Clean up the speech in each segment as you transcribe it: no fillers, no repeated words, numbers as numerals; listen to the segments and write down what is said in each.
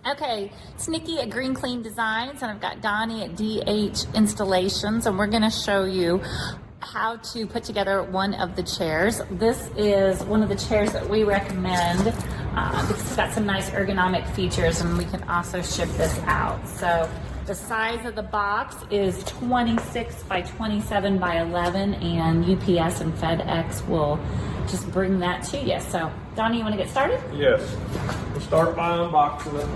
Okay, it's Nikki at Green Clean Designs, and I've got Donnie at DH Installations, and we're going to show you how to put together one of the chairs. This is one of the chairs that we recommend because it's got some nice ergonomic features, and we can also ship this out. So the size of the box is 26 by 27 by 11, and UPS and FedEx will just bring that to you. So, Donnie, you want to get started? Yes. We'll start by unboxing it.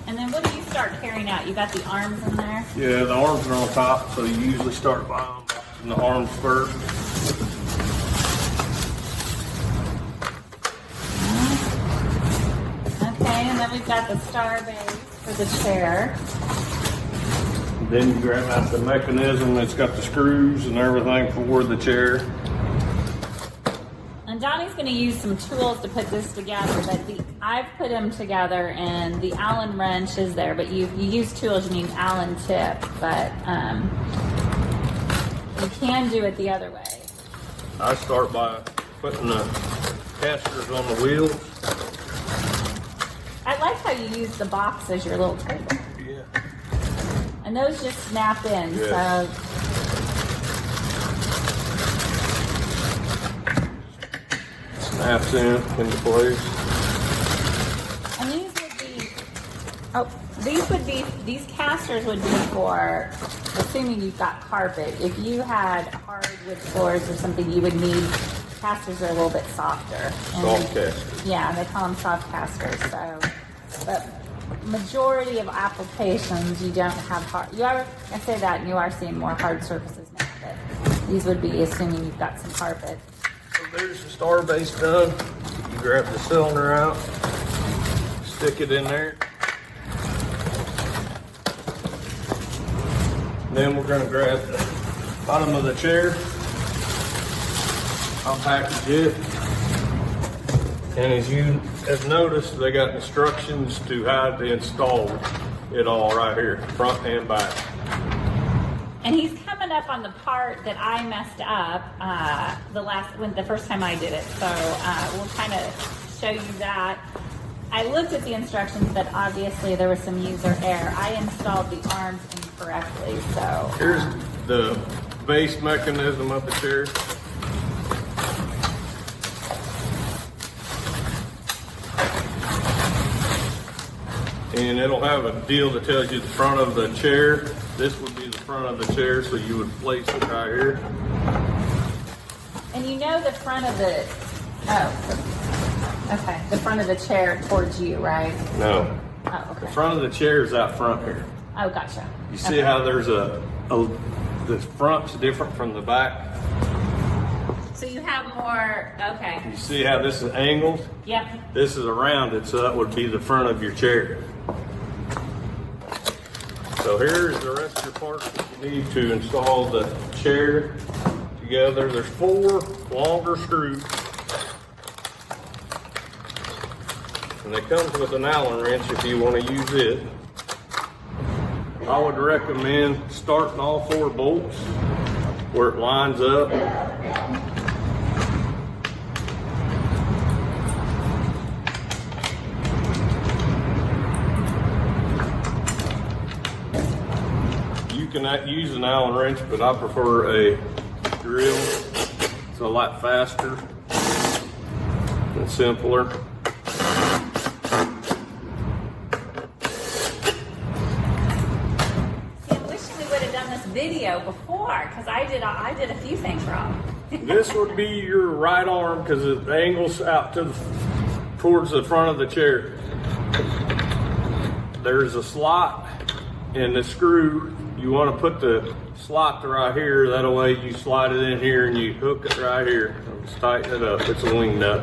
And then what do you start carrying out? You got the arms in there? Yeah, the arms are on top, so you usually start by unboxing the arms first. Okay, and then we've got the star base for the chair. Then you grab out the mechanism. It's got the screws and everything for the chair. And Donnie's going to use some tools to put this together, but I've put them together, and the Allen wrench is there, but you use tools, you need an Allen tip, but you can do it the other way. I start by putting the casters on the wheels. I like how you use the box as your little table. Yeah. And those just snap in, Yes. so. Snaps into place. And these casters would be for, assuming you've got carpet. If you had hardwood floors or something, you would need casters that are a little bit softer. And Soft casters. Yeah, they call them soft casters. So, but majority of applications, you don't have hard. I say that, and you are seeing more hard surfaces now. But these would be assuming you've got some carpet. So there's the star base done. You grab the cylinder out, stick it in there. Then we're going to grab the bottom of the chair. I'll package it. And as you have noticed, they got instructions to how to install it all right here, front and back. And he's coming up on the part that I messed up the first time I did it. So we'll kind of show you that. I looked at the instructions, but obviously there was some user error. I installed the arms incorrectly. So Here's the base mechanism of the chair. And it'll have a deal that tells you the front of the chair. This would be the front of the chair, so you would place it right here. And you know the front of the, okay, the front of the chair towards you, right? No. Oh, okay. The front of the chair is out front here. Oh, gotcha. You see how there's the front's different from the back? So you have more, okay. You see how this is angled? Yep. This is rounded, so that would be the front of your chair. So here's the rest of your parts that you need to install the chair together. There's 4 longer screws. And they come with an Allen wrench if you want to use it. I would recommend starting all 4 bolts where it lines up. You can use an Allen wrench, but I prefer a drill. It's a lot faster and simpler. See, I wish we would have done this video before, because I did a few things wrong. This would be your right arm because it angles out towards the front of the chair. There's a slot in the screw. You want to put the slot right here. That way you slide it in here and you hook it right here. Just tighten it up. It's a wing nut.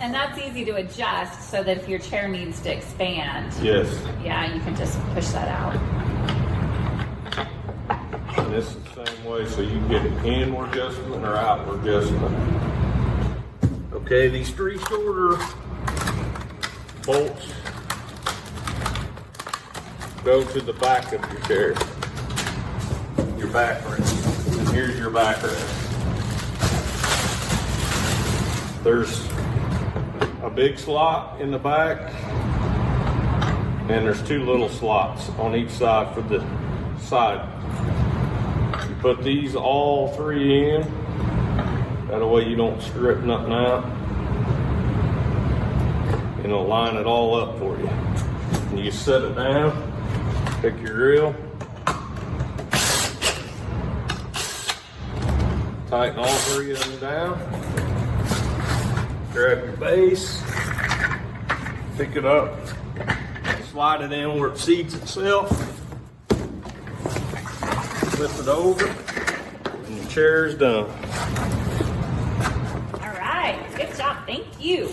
And that's easy to adjust so that if your chair needs to expand, Yes. yeah, you can just push that out. And this is the same way, so you can get an inward adjustment or outward adjustment. Okay, these 3 shorter bolts go to the back of your chair, your backrest. And here's your backrest. There's a big slot in the back, and there's two little slots on each side for the side. You put these all three in, that way you don't strip nothing out, and it'll line it all up for you. And you set it down, pick your drill, tighten all three of them down. Grab your base, pick it up, slide it in where it seats itself, flip it over, and your chair is done. All right, good job, thank you.